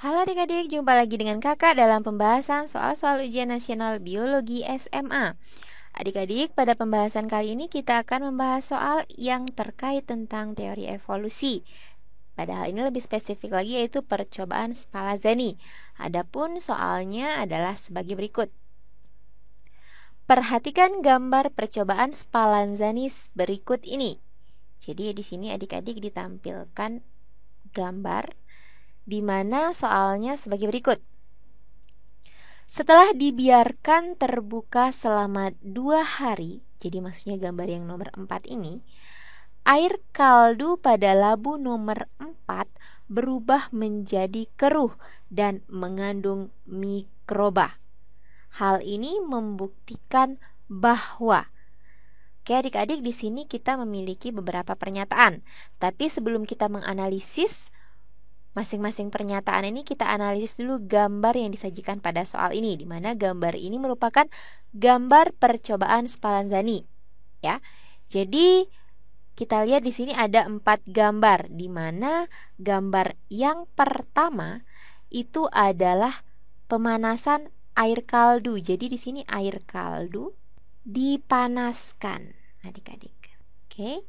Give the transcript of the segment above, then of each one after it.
Halo adik-adik, jumpa lagi dengan kakak dalam pembahasan soal-soal ujian nasional biologi SMA. Adik-adik, pada pembahasan kali ini kita akan membahas soal yang terkait tentang teori evolusi. Pada hal ini lebih spesifik lagi yaitu percobaan Spallanzani. Adapun soalnya adalah sebagai berikut. Perhatikan gambar percobaan Spallanzani berikut ini. Jadi di sini adik-adik ditampilkan gambar di mana soalnya sebagai berikut. Setelah dibiarkan terbuka selama 2 hari, jadi maksudnya gambar yang nomor 4 ini, air kaldu pada labu nomor 4 berubah menjadi keruh dan mengandung mikroba. Hal ini membuktikan bahwa adik-adik di sini kita memiliki beberapa pernyataan. Tapi sebelum kita menganalisis masing-masing pernyataan ini, kita analisis dulu gambar yang disajikan pada soal ini, di mana gambar ini merupakan gambar percobaan Spallanzani, ya. Jadi kita lihat di sini ada 4 gambar, di mana gambar yang pertama itu adalah pemanasan air kaldu. Jadi di sini air kaldu dipanaskan, adik-adik. Oke.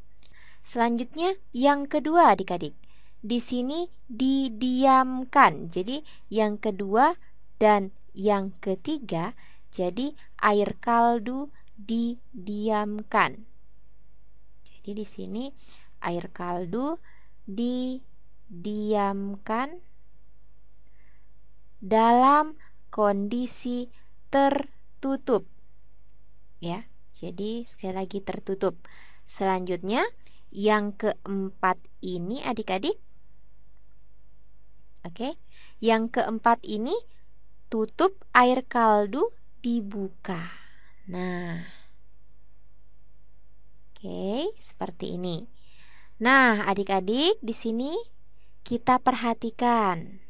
Selanjutnya yang kedua, adik-adik. Di sini didiamkan. Jadi yang kedua dan yang ketiga, jadi air kaldu didiamkan. Jadi di sini air kaldu didiamkan dalam kondisi tertutup. Ya, jadi sekali lagi tertutup. Selanjutnya yang keempat ini adik-adik. Oke, yang keempat ini tutup air kaldu dibuka. Nah, oke, seperti ini. Nah, adik-adik di sini kita perhatikan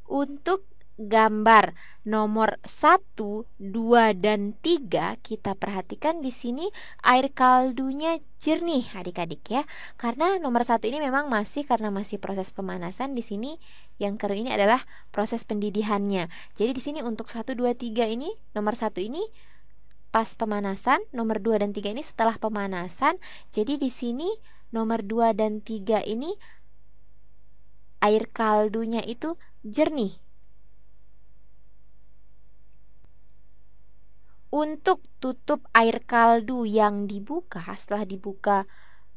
untuk gambar nomor 1, 2, dan 3, kita perhatikan di sini air kaldunya jernih adik-adik ya. Karena nomor 1 ini memang karena masih proses pemanasan, di sini yang keruh ini adalah proses pendidihannya. Jadi di sini untuk 1, 2, 3 ini, nomor 1 ini pas pemanasan, nomor 2 dan 3 ini setelah pemanasan. Jadi di sini nomor 2 dan 3 ini air kaldunya itu jernih. Untuk tutup air kaldu yang dibuka, setelah dibuka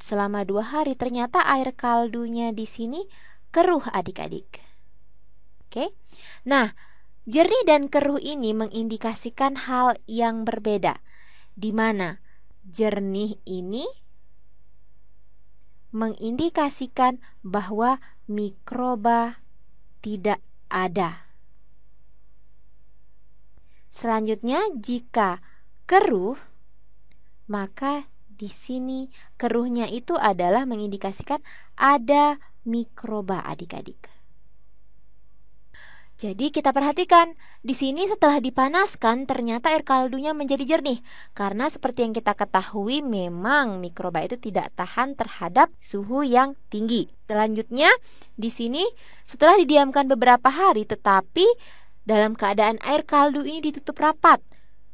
selama 2 hari, ternyata air kaldunya di sini keruh adik-adik. Oke. Nah, jernih dan keruh ini mengindikasikan hal yang berbeda, di mana jernih ini mengindikasikan bahwa mikroba tidak ada. Selanjutnya, jika keruh, maka di sini keruhnya itu adalah mengindikasikan ada mikroba adik-adik. Jadi kita perhatikan di sini setelah dipanaskan ternyata air kaldunya menjadi jernih, karena seperti yang kita ketahui memang mikroba itu tidak tahan terhadap suhu yang tinggi. Selanjutnya di sini setelah didiamkan beberapa hari, tetapi dalam keadaan air kaldu ini ditutup rapat,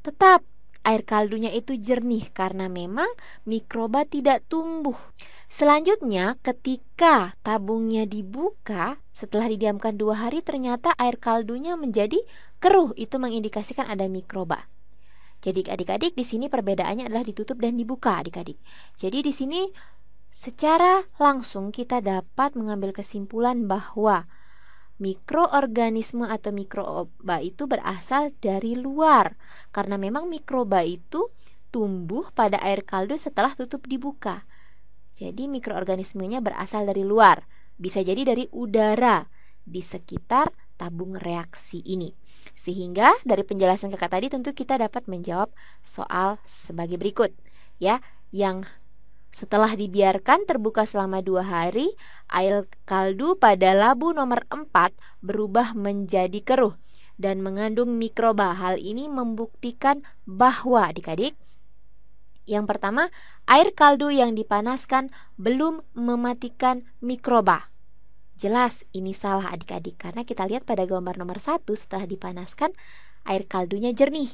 tetap air kaldunya itu jernih karena memang mikroba tidak tumbuh. Selanjutnya ketika tabungnya dibuka setelah didiamkan 2 hari, ternyata air kaldunya menjadi keruh. Itu mengindikasikan ada mikroba. Jadi adik-adik di sini perbedaannya adalah ditutup dan dibuka adik-adik. Jadi di sini secara langsung kita dapat mengambil kesimpulan bahwa mikroorganisme atau mikroba itu berasal dari luar, karena memang mikroba itu tumbuh pada air kaldu setelah tutup dibuka. Jadi mikroorganismenya berasal dari luar, bisa jadi dari udara di sekitar tabung reaksi ini. Sehingga dari penjelasan kakak tadi tentu kita dapat menjawab soal sebagai berikut, ya, yang setelah dibiarkan terbuka selama 2 hari, air kaldu pada labu nomor 4 berubah menjadi keruh dan mengandung mikroba. Hal ini membuktikan bahwa adik-adik, yang pertama, air kaldu yang dipanaskan belum mematikan mikroba. Jelas ini salah adik-adik, karena kita lihat pada gambar nomor 1, setelah dipanaskan air kaldunya jernih.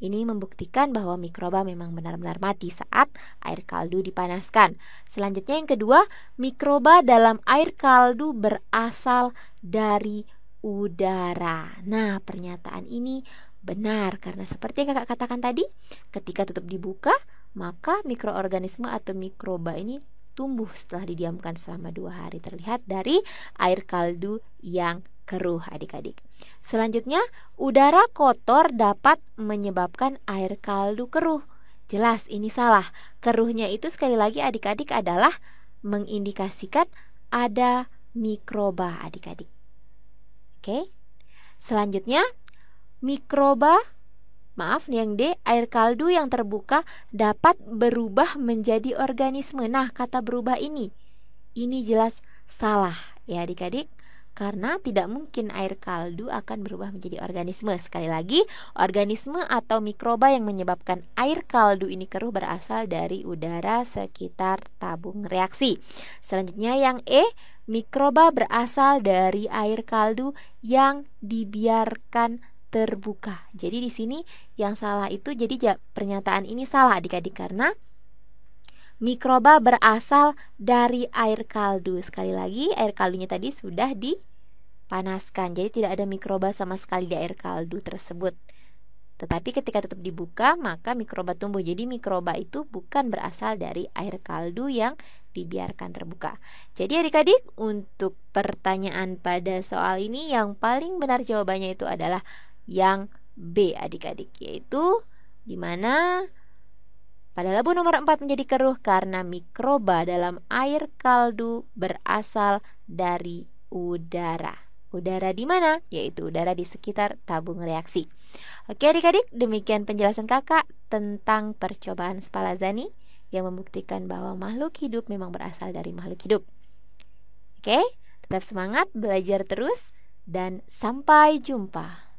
Ini membuktikan bahwa mikroba memang benar-benar mati saat air kaldu dipanaskan. Selanjutnya yang kedua, mikroba dalam air kaldu berasal dari udara. Nah, pernyataan ini benar karena seperti yang kakak katakan tadi, ketika tutup dibuka, maka mikroorganisme atau mikroba ini tumbuh setelah didiamkan selama 2 hari, terlihat dari air kaldu yang keruh adik-adik. Selanjutnya, udara kotor dapat menyebabkan air kaldu keruh. Jelas ini salah. Keruhnya itu sekali lagi adik-adik adalah mengindikasikan ada mikroba adik-adik. Oke. Selanjutnya, yang D, air kaldu yang terbuka dapat berubah menjadi organisme. Nah, kata berubah ini jelas salah ya adik-adik, karena tidak mungkin air kaldu akan berubah menjadi organisme. Sekali lagi, organisme atau mikroba yang menyebabkan air kaldu ini keruh berasal dari udara sekitar tabung reaksi. Selanjutnya yang E, mikroba berasal dari air kaldu yang dibiarkan terbuka. Jadi di sini yang salah itu, jadi pernyataan ini salah adik-adik karena mikroba berasal dari air kaldu. Sekali lagi, air kaldunya tadi sudah dipanaskan, jadi tidak ada mikroba sama sekali di air kaldu tersebut. Tetapi ketika tutup dibuka, maka mikroba tumbuh. Jadi mikroba itu bukan berasal dari air kaldu yang dibiarkan terbuka. Jadi adik-adik, untuk pertanyaan pada soal ini yang paling benar jawabannya itu adalah yang B adik-adik, yaitu dimana pada labu nomor 4 menjadi keruh karena mikroba dalam air kaldu berasal dari udara. Udara di mana? Yaitu udara di sekitar tabung reaksi. Oke adik-adik, demikian penjelasan kakak tentang percobaan Spallanzani yang membuktikan bahwa makhluk hidup memang berasal dari makhluk hidup. Oke, tetap semangat, belajar terus, dan sampai jumpa.